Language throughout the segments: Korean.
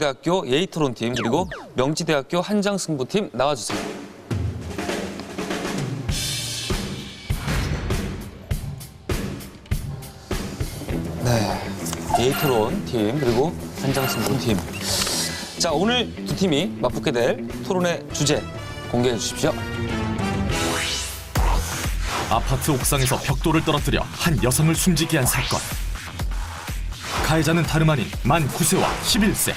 대학교 예의토론팀 그리고 명지대학교 한장승부팀 나와주세요. 네, 예의토론팀 그리고 한장승부팀. 자, 오늘 두 팀이 맞붙게 될 토론의 주제 공개해 주십시오. 아파트 옥상에서 벽돌을 떨어뜨려 한 여성을 숨지게 한 사건. 가해자는 다름 아닌 만 9세와 11세.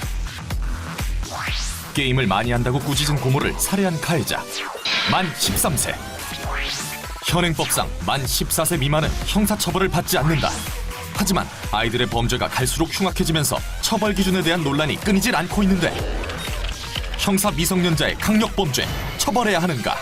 게임을 많이 한다고 꾸짖은 고모를 살해한 가해자 만 13세. 현행법상 만 14세 미만은 형사처벌을 받지 않는다. 하지만 아이들의 범죄가 갈수록 흉악해지면서 처벌 기준에 대한 논란이 끊이질 않고 있는데 형사 미성년자의 강력범죄 처벌해야 하는가?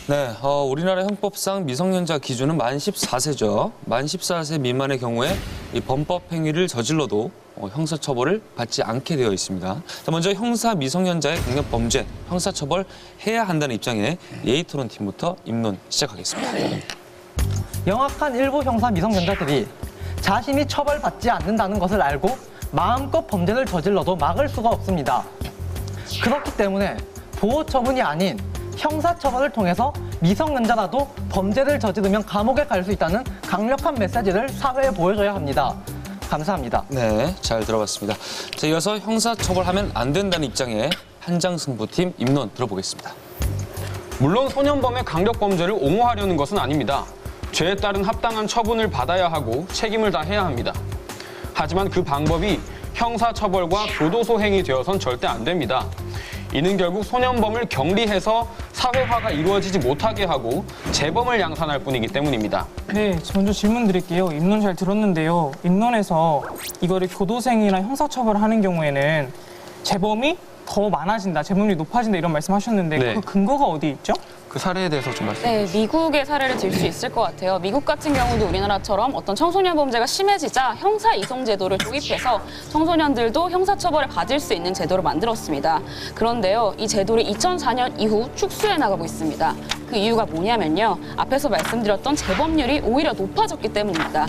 네, 우리나라 형법상 미성년자 기준은 만 14세죠. 만 14세 미만의 경우에 이 범법 행위를 저질러도 형사처벌을 받지 않게 되어 있습니다. 자, 먼저 형사 미성년자의 강력 범죄, 형사처벌 해야 한다는 입장의 예의토론팀부터 입론 시작하겠습니다. 영악한 일부 형사 미성년자들이 자신이 처벌받지 않는다는 것을 알고 마음껏 범죄를 저질러도 막을 수가 없습니다. 그렇기 때문에 보호 처분이 아닌 형사처벌을 통해서 미성년자라도 범죄를 저지르면 감옥에 갈 수 있다는 강력한 메시지를 사회에 보여줘야 합니다. 감사합니다. 네, 잘 들어봤습니다. 자, 이어서 형사처벌하면 안 된다는 입장의 한장승부팀 입론 들어보겠습니다. 물론 소년범의 강력범죄를 옹호하려는 것은 아닙니다. 죄에 따른 합당한 처분을 받아야 하고 책임을 다해야 합니다. 하지만 그 방법이 형사처벌과 교도소 행위 되어선 절대 안 됩니다. 이는 결국 소년범을 격리해서 사회화가 이루어지지 못하게 하고 재범을 양산할 뿐이기 때문입니다. 네, 먼저 질문 드릴게요. 입론 잘 들었는데요. 입론에서 이거를 교도생이나 형사처벌하는 경우에는 재범이 더 많아진다, 재범률이 높아진다 이런 말씀하셨는데 네. 그 근거가 어디 있죠? 그 사례에 대해서 좀 말씀해 주시죠. 네, 미국의 사례를 들 수 있을 것 같아요. 미국 같은 경우도 우리나라처럼 어떤 청소년 범죄가 심해지자 형사 이송 제도를 도입해서 청소년들도 형사처벌을 받을 수 있는 제도를 만들었습니다. 그런데요, 이 제도를 2004년 이후 축소해 나가고 있습니다. 그 이유가 뭐냐면요, 앞에서 말씀드렸던 재범률이 오히려 높아졌기 때문입니다.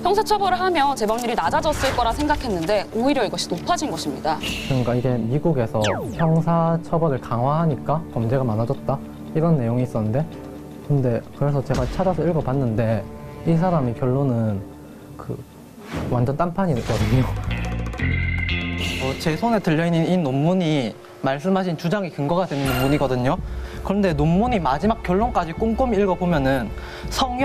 형사처벌을 하면 재범률이 낮아졌을 거라 생각했는데 오히려 이것이 높아진 것입니다. 그러니까 이게 미국에서 형사처벌을 강화하니까 범죄가 많아졌다? 이런 내용이 있었는데 근데 그래서 제가 찾아서 읽어봤는데 이 사람이 결론은 완전 딴판이거든요. 제 손에 들려있는 이 논문이 말씀하신 주장의 근거가 되는 논문이거든요. 그런데 논문이 마지막 결론까지 꼼꼼히 읽어보면은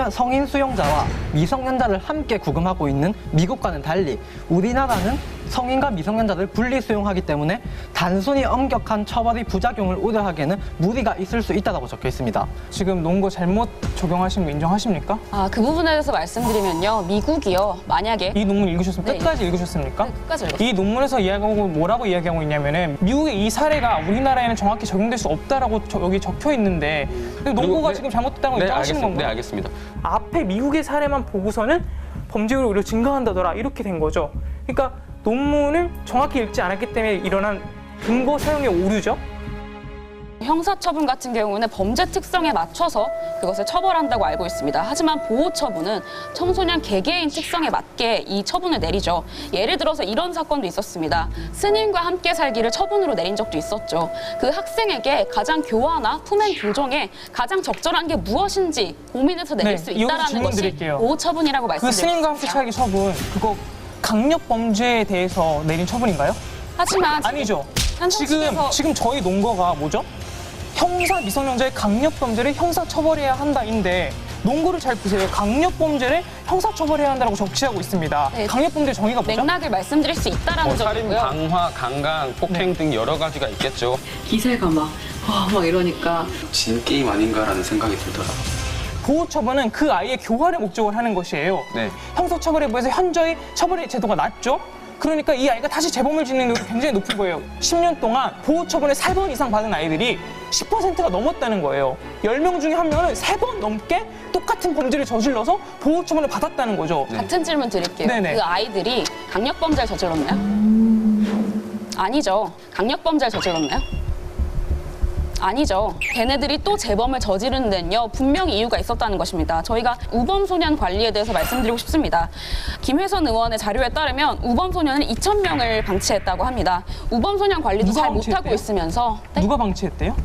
성인 수용자와 미성년자를 함께 구금하고 있는 미국과는 달리 우리나라는 성인과 미성년자를 분리 수용하기 때문에 단순히 엄격한 처벌의 부작용을 우려하기에는 무리가 있을 수 있다고 적혀 있습니다. 지금 논거 잘못 적용하신 거 인정하십니까? 그 부분에 대해서 말씀드리면요, 미국이요, 만약에 이 논문 읽으셨습니까? 네, 끝까지 읽으셨습니까? 네, 끝까지 읽었습니다. 이 논문에서 이야기하고 뭐라고 이야기하고 있냐면은 미국의 이 사례가 우리나라에는 정확히 적용될 수 없다라고 여기 적혀 있는데 논거가 지금 잘못됐다는 걸 인정하시는 건가요? 네, 알겠습니다. 앞에 미국의 사례만 보고서는 범죄율이 오히려 증가한다더라 이렇게 된 거죠. 그러니까 논문을 정확히 읽지 않았기 때문에 일어난 근거 사용의 오류죠. 형사처분 같은 경우는 범죄 특성에 맞춰서 그것을 처벌한다고 알고 있습니다. 하지만 보호처분은 청소년 개개인 특성에 맞게 이 처분을 내리죠. 예를 들어서 이런 사건도 있었습니다. 스님과 함께 살기를 처분으로 내린 적도 있었죠. 그 학생에게 가장 교화나 품행 교정에 가장 적절한 게 무엇인지 고민해서 내릴 네, 수 여기서 있다는 질문 것이 드릴게요. 보호처분이라고 그 말씀드렸습니다. 스님과 함께 살기 처분 그거 강력 범죄에 대해서 내린 처분인가요? 하지만 아니죠. 한정식에서 지금 저희 논거가 뭐죠? 형사 미성년자의 강력 범죄를 형사 처벌해야 한다인데 논거를 잘 보세요. 강력 범죄를 형사 처벌해야 한다고 적시하고 있습니다. 네. 강력 범죄 정의가 뭐죠? 맥락을 말씀드릴 수 있다라는 살인, 점이고요. 강화, 강간, 폭행 등 여러 가지가 있겠죠. 기세가 막 이러니까 진 게임 아닌가라는 생각이 들더라고요. 보호처분은 그 아이의 교화를 목적으로 하는 것이에요. 네. 형사처벌에 비해서 현저히 처벌의 제도가 낮죠? 그러니까 이 아이가 다시 재범을 짓는 율이 굉장히 높은 거예요. 10년 동안 보호처분을 3번 이상 받은 아이들이 10%가 넘었다는 거예요. 10명 중에 1명은 3번 넘게 똑같은 범죄를 저질러서 보호처분을 받았다는 거죠. 같은 질문 드릴게요. 네네. 그 아이들이 강력범죄를 저질렀나요? 아니죠. 강력범죄를 저질렀나요? 아니죠. 걔네들이 또 재범을 저지르는 데는요, 분명히 이유가 있었다는 것입니다. 저희가 우범소년 관리에 대해서 말씀드리고 싶습니다. 김회선 의원의 자료에 따르면 우범소년은 2,000명을 방치했다고 합니다. 우범소년 관리도 누가 잘 못하고 방치했대요? 있으면서 누가 방치했대요?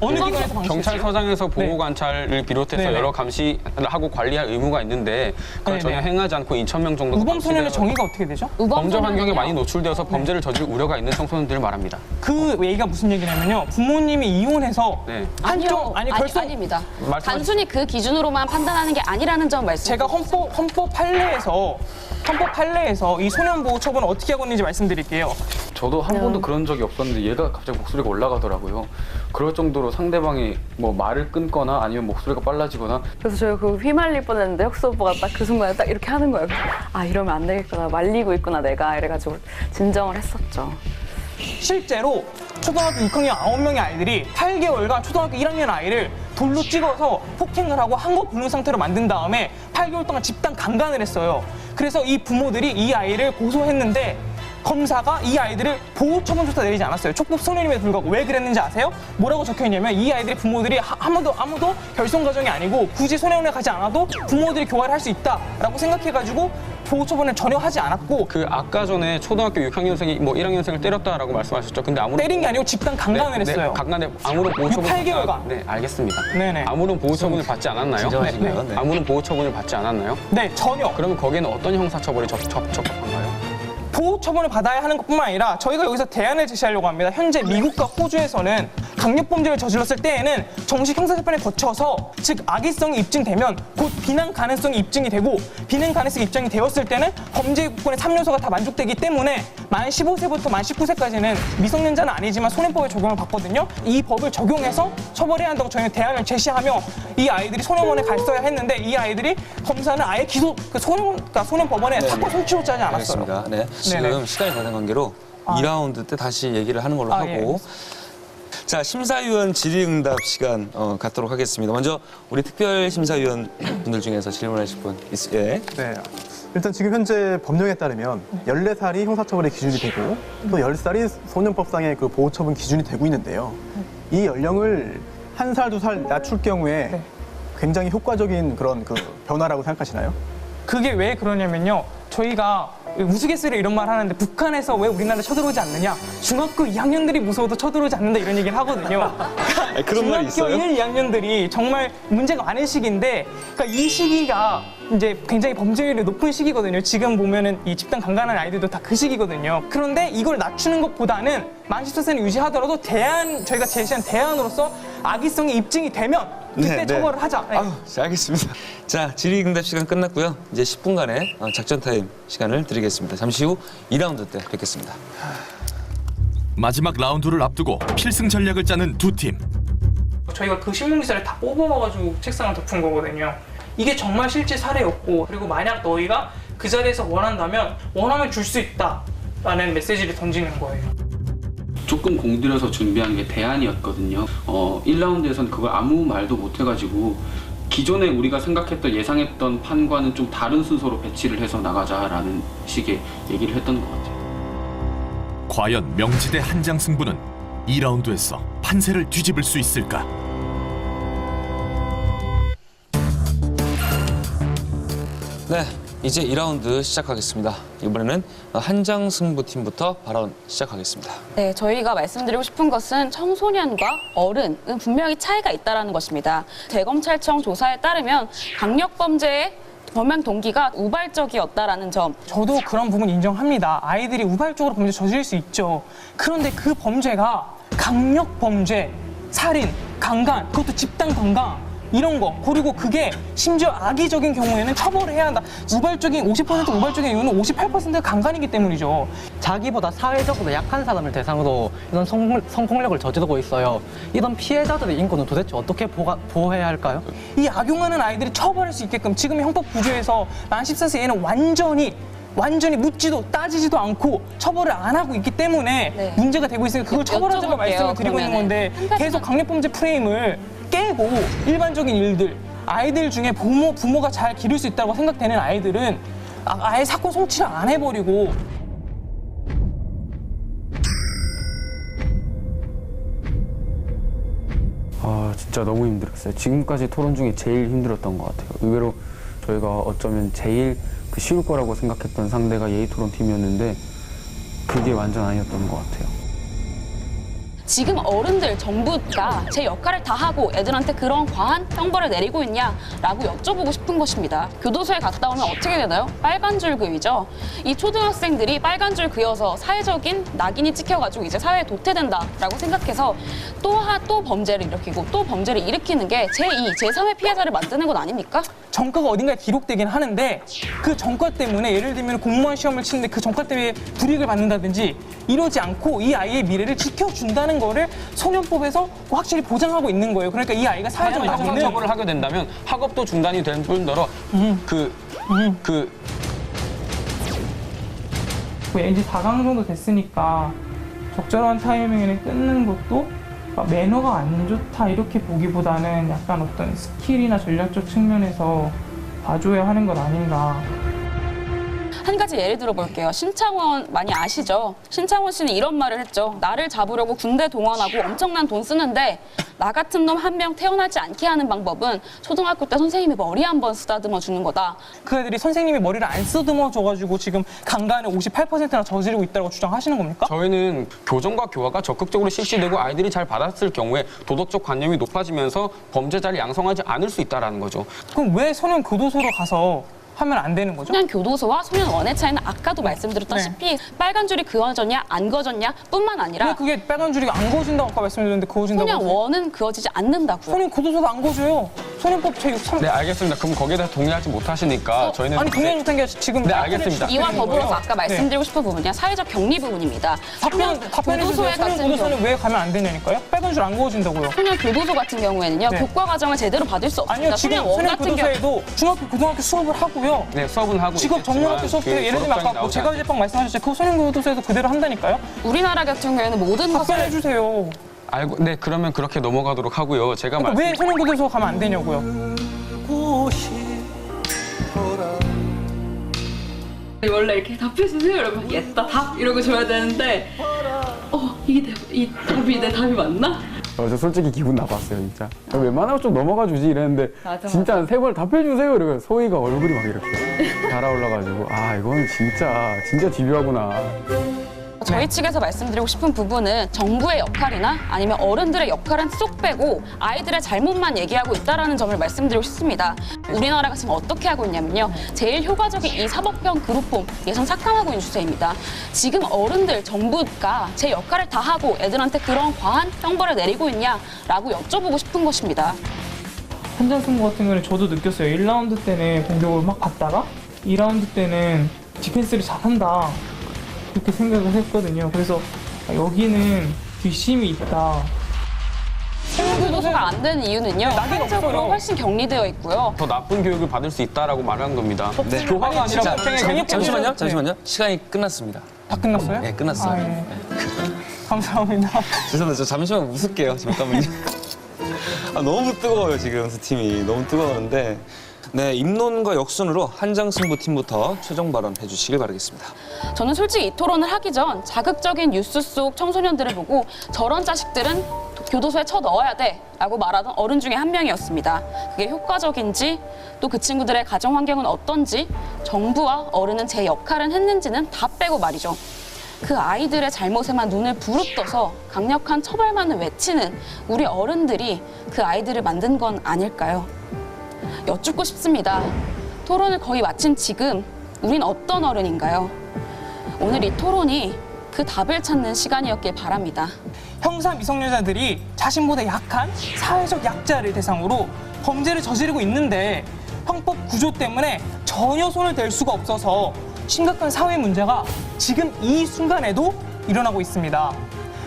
어느 기관에서 방치했어요? 경찰서장에서 보호 네. 관찰을 비롯해서 네네. 여러 감시하고 관리할 의무가 있는데 그걸 전혀 네네. 행하지 않고 2,000명 정도 우범소년의 정의가 어떻게 되죠? 범죄 환경에 우범소년은요, 많이 노출되어서 범죄를 저질 우려가 있는 청소년들을 말합니다. 그 얘기가 무슨 얘기냐면요. 부모님이 이혼해서 네. 한쪽 아닙니다. 말씀하시- 단순히 그 기준으로만 판단하는 게 아니라는 점 말씀. 제가 헌법 판례에서 이 소년보호 처분을 어떻게 하고 있는지 말씀드릴게요. 저도 한 번도 그런 적이 없었는데 얘가 갑자기 목소리가 올라가더라고요. 그럴 정도로 상대방이 뭐 말을 끊거나 아니면 목소리가 빨라지거나 그래서 저희가 그 휘말릴 뻔했는데 혁수 오빠가 딱 그 순간에 딱 이렇게 하는 거예요. 아 이러면 안 되겠구나. 말리고 있구나 내가. 이래가지고 진정을 했었죠. 실제로 초등학교 6학년 9명의 아이들이 8개월간 초등학교 1학년 아이를 돌로 찍어서 폭행을 하고 한국 불능 상태로 만든 다음에 8개월 동안 집단 강간을 했어요. 그래서 이 부모들이 이 아이를 고소했는데 검사가 이 아이들을 보호처분조차 내리지 않았어요. 촉법 소년임에도 불구하고. 왜 그랬는지 아세요? 뭐라고 적혀있냐면 이 아이들의 부모들이 아무도 결손 가정이 아니고 굳이 소년원에 가지 않아도 부모들이 교화를 할 수 있다라고 생각해가지고 보호처분을 전혀 하지 않았고 그 아까 전에 초등학교 6학년생이 뭐 1학년생을 때렸다라고 말씀하셨죠. 근데 아무런 때린 게 아니고 집단 강간을 했어요. 강간에 아무런 보호 처분 8개월간. 네, 알겠습니다. 네네. 아무런 보호 처분을 받지 않았나요? 진정하시고요. 네. 아무런 보호 처분을 받지 않았나요? 네, 전혀. 그러면 거기에는 어떤 형사 처벌이 적합한가요? 보호 처분을 받아야 하는 것뿐만 아니라 저희가 여기서 대안을 제시하려고 합니다. 현재 미국과 호주에서는 강력범죄를 저질렀을 때에는 정식 형사재판을 거쳐서 즉 악의성이 입증되면 곧 비난 가능성이 입증이 되고 비난 가능성이 입증이 되었을 때는 범죄국권의 3요소가 다 만족되기 때문에 만 15세부터 만 19세까지는 미성년자는 아니지만 소년법에 적용을 받거든요. 이 법을 적용해서 처벌해야 한다고 저희는 대안을 제시하며 이 아이들이 소년원에 갔어야 했는데 이 아이들이 검사는 아예 소년법원에 사건 송치조차 하지 않았어요. 알겠습니다. 네. 지금 네네. 시간이 가는 관계로 2라운드 때 다시 얘기를 하는 걸로 아, 예, 하고 자, 심사위원 질의응답 시간 갖도록 하겠습니다. 먼저 우리 특별심사위원 분들 중에서 질문하실 분 있으세요? 예. 네. 일단 지금 현재 법령에 따르면 14살이 형사처벌의 기준이 되고 또 10살이 소년법상의 그 보호처분 기준이 되고 있는데요. 이 연령을 1살, 2살 낮출 경우에 굉장히 효과적인 그런 그 변화라고 생각하시나요? 그게 왜 그러냐면요. 저희가 우스갯소리로 이런 말 하는데 북한에서 왜 우리나라에 쳐들어오지 않느냐. 중학교 2학년들이 무서워도 쳐들어오지 않는다 이런 얘기를 하거든요. 그런 말이 중학교 있어요? 1, 2학년들이 정말 문제가 많은 시기인데 그러니까 이 시기가 이제 굉장히 범죄율이 높은 시기거든요. 지금 보면은 이 집단 강간하는 아이들도 다 그 시기거든요. 그런데 이걸 낮추는 것보다는 만 14세는 유지하더라도 저희가 제시한 대안으로서 악의성이 입증이 되면 그때 처벌을 하자. 네. 아유, 자, 알겠습니다. 자, 질의응답 시간 끝났고요. 이제 10분간의 작전 타임 시간을 드리겠습니다. 잠시 후 2라운드 때 뵙겠습니다. 마지막 라운드를 앞두고 필승 전략을 짜는 두 팀. 저희가 그 신문기사를 다 뽑아가지고 책상을 덮은 거거든요. 이게 정말 실제 사례였고 그리고 만약 너희가 그 자리에서 원하면 줄 수 있다라는 메시지를 던지는 거예요. 조금 공들여서 준비한 게 대안이었거든요. 1라운드에서는 그걸 아무 말도 못 해가지고 기존에 우리가 생각했던 예상했던 판과는 좀 다른 순서로 배치를 해서 나가자라는 식의 얘기를 했던 것 같아요. 과연 명지대 한장 승부는 2라운드에서 판세를 뒤집을 수 있을까? 네, 이제 2라운드 시작하겠습니다. 이번에는 한장 승부팀부터 발언 시작하겠습니다. 네, 저희가 말씀드리고 싶은 것은 청소년과 어른은 분명히 차이가 있다는 것입니다. 대검찰청 조사에 따르면 강력범죄의 범행 동기가 우발적이었다라는 점. 저도 그런 부분 인정합니다. 아이들이 우발적으로 범죄 저지를 수 있죠. 그런데 그 범죄가 강력범죄, 살인, 강간, 그것도 집단 강간 이런 거 그리고 그게 심지어 악의적인 경우에는 처벌을 해야 한다. 50% 우발적인 이유는 58%가 강간이기 때문이죠. 자기보다 사회적으로 약한 사람을 대상으로 이런 성폭력을 저지르고 있어요. 이런 피해자들의 인권은 도대체 어떻게 보호해야 할까요? 이 악용하는 아이들이 처벌할 수 있게끔 지금 형법 구조에서 만 14세 얘는 완전히 묻지도 따지지도 않고 처벌을 안 하고 있기 때문에 네. 문제가 되고 있으니까 그걸 처벌하자고 여쭤볼게요, 말씀을 드리고 있는 그러면은. 건데 한 가지만. 계속 강력범죄 프레임을 깨고 일반적인 일들 아이들 중에 부모가 잘 기를 수 있다고 생각되는 아이들은 아예 사건 송치를 안 해버리고 진짜 너무 힘들었어요. 지금까지 토론 중에 제일 힘들었던 것 같아요. 의외로 저희가 어쩌면 제일 쉬울 거라고 생각했던 상대가 예의 토론 팀이었는데 그게 완전 아니었던 것 같아요. 지금 어른들 전부가 제 역할을 다 하고 애들한테 그런 과한 형벌을 내리고 있냐라고 여쭤보고 싶은 것입니다. 교도소에 갔다 오면 어떻게 되나요? 빨간 줄 그이죠. 이 초등학생들이 빨간 줄 그여서 사회적인 낙인이 찍혀가지고 이제 사회에 도태된다라고 생각해서 또 범죄를 일으키고 또 범죄를 일으키는 게 제2, 제3의 피해자를 만드는 것 아닙니까? 전과가 어딘가에 기록되긴 하는데 그 전과 때문에 예를 들면 공무원 시험을 치는데 그 전과 때문에 불이익을 받는다든지 이러지 않고 이 아이의 미래를 지켜준다는 거를 소년법에서 확실히 보장하고 있는 거예요. 그러니까 이 아이가 사회적 형사 낙인을 처벌을 하게 된다면 학업도 중단이 될 뿐더러 이제 4강 정도 됐으니까 적절한 타이밍에 끊는 것도 매너가 안 좋다 이렇게 보기보다는 약간 어떤 스킬이나 전략적 측면에서 봐줘야 하는 것 아닌가. 한 가지 예를 들어볼게요. 신창원 많이 아시죠? 신창원 씨는 이런 말을 했죠. 나를 잡으려고 군대 동원하고 엄청난 돈 쓰는데 나 같은 놈 한 명 태어나지 않게 하는 방법은 초등학교 때 선생님이 머리 한번 쓰다듬어 주는 거다. 그 애들이 선생님이 머리를 안 쓰다듬어 줘가지고 지금 강간을 58%나 저지르고 있다고 주장하시는 겁니까? 저희는 교정과 교화가 적극적으로 실시되고 아이들이 잘 받았을 경우에 도덕적 관념이 높아지면서 범죄자를 양성하지 않을 수 있다는 거죠. 그럼 왜 소년 교도소로 가서 하면 안 되는 거죠? 소년 교도소와 소년 원의 차이는 아까도 말씀드렸다시피 빨간 줄이 그어졌냐 안 그어졌냐 뿐만 아니라 왜 그게 빨간 줄이 안 그어진다고 아까 말씀드렸는데 그어진다고 소년 하세요? 원은 그어지지 않는다고요. 소년 교도소도 안 그어져요. 소년법 제6 네, 알겠습니다. 그럼 거기에 대해서 동의하지 못하시니까 저희는 아니 이제- 동의하지 못한 게 지금 네, 알겠습니다. 이와 되는 더불어서 거예요. 아까 말씀드리고 싶은 부분이야 사회적 격리 부분입니다. 답변해 교도소에 주세요. 소년 같은 교도소는 경우 왜 가면 안 되냐니까요? 빨간 줄 안 그어진다고요. 소년 교도소 같은 경우에는요 네. 교과 과정을 제대로 받을 수 없습니다. 아니요 지금 소년 원 소년 같은 경우 교도소에도 중학교 고등학교 수업을 하고요. 네, 수업은 하고 직업 있겠지만 전문학교 수업 때 그 예를 들면 졸업장이 아까 뭐 나오지 제과제빵 말씀하셨죠. 그 소년 교도소에도 그대로 한다니까요. 우리나라 같은 경우에는 모든 답변해 것을 주세요. 네, 그러면 그렇게 넘어가도록 하고요. 제가 그러니까 왜 소년 교도소 가면 안 되냐고요. 원래 이렇게 답해주세요 이러면 예다 답 이러고 줘야 되는데 이 답이 내 답이 맞나? 저 솔직히 기분 나빴어요, 진짜. 웬만하면 좀 넘어가 주지 이랬는데 맞아. 진짜 한 3번 답해주세요 이러고 소희가 얼굴이 막 이렇게 달아올라가지고 이건 진짜 집요하구나. 저희 측에서 말씀드리고 싶은 부분은 정부의 역할이나 아니면 어른들의 역할은 쏙 빼고 아이들의 잘못만 얘기하고 있다는 점을 말씀드리고 싶습니다. 우리나라가 지금 어떻게 하고 있냐면요. 제일 효과적인 이 사법형 그룹폼 예선 삭감하고 있는 추세입니다. 지금 어른들 정부가 제 역할을 다 하고 애들한테 그런 과한 형벌을 내리고 있냐라고 여쭤보고 싶은 것입니다. 현장 승부 같은 경우는 저도 느꼈어요. 1라운드 때는 공격을 막 받다가 2라운드 때는 디펜스를 잘한다. 그렇게 생각을 했거든요. 그래서 여기는 뒷심이 있다. 교도소가 안 되는 이유는요. 낙인 사회적으로 없어요. 훨씬 격리되어 있고요. 더 나쁜 교육을 받을 수 있다라고 말한 겁니다. 네. 교화가 아니라 자, 폭행의 잠시만요. 시간이 끝났습니다. 다 끝났어요? 네, 끝났어요. 예. 감사합니다. 죄송합니다. 저 잠시만 웃을게요. 잠깐만요. 너무 뜨거워요, 지금 팀이. 너무 뜨거운데. 네, 입론과 역순으로 한장승부 팀부터 최종 발언해 주시길 바라겠습니다. 저는 솔직히 이 토론을 하기 전 자극적인 뉴스 속 청소년들을 보고 저런 자식들은 교도소에 쳐 넣어야 돼 라고 말하던 어른 중에 한 명이었습니다. 그게 효과적인지 또 그 친구들의 가정 환경은 어떤지 정부와 어른은 제 역할은 했는지는 다 빼고 말이죠. 그 아이들의 잘못에만 눈을 부릅떠서 강력한 처벌만을 외치는 우리 어른들이 그 아이들을 만든 건 아닐까요? 여쭙고 싶습니다. 토론을 거의 마친 지금 우린 어떤 어른인가요? 오늘 이 토론이 그 답을 찾는 시간이었길 바랍니다. 형사 미성년자들이 자신보다 약한 사회적 약자를 대상으로 범죄를 저지르고 있는데 형법 구조 때문에 전혀 손을 댈 수가 없어서 심각한 사회 문제가 지금 이 순간에도 일어나고 있습니다.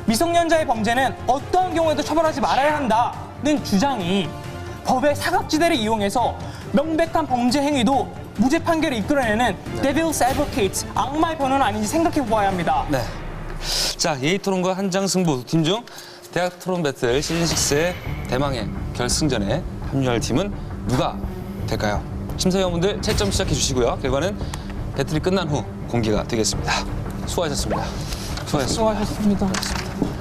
미성년자의 범죄는 어떠한 경우에도 처벌하지 말아야 한다는 주장이 법의 사각지대를 이용해서 명백한 범죄 행위도 무죄 판결을 이끌어내는 Devil's Advocate, 악마의 변호는 아닌지 생각해 보아야 합니다. 네. 자, 예의 토론과 한장 승부 두 팀 중 대학 토론 배틀 시즌 6의 대망의 결승전에 합류할 팀은 누가 될까요? 심사위원분들 채점 시작해 주시고요. 결과는 배틀이 끝난 후 공개가 되겠습니다. 수고하셨습니다. 수고하셨습니다.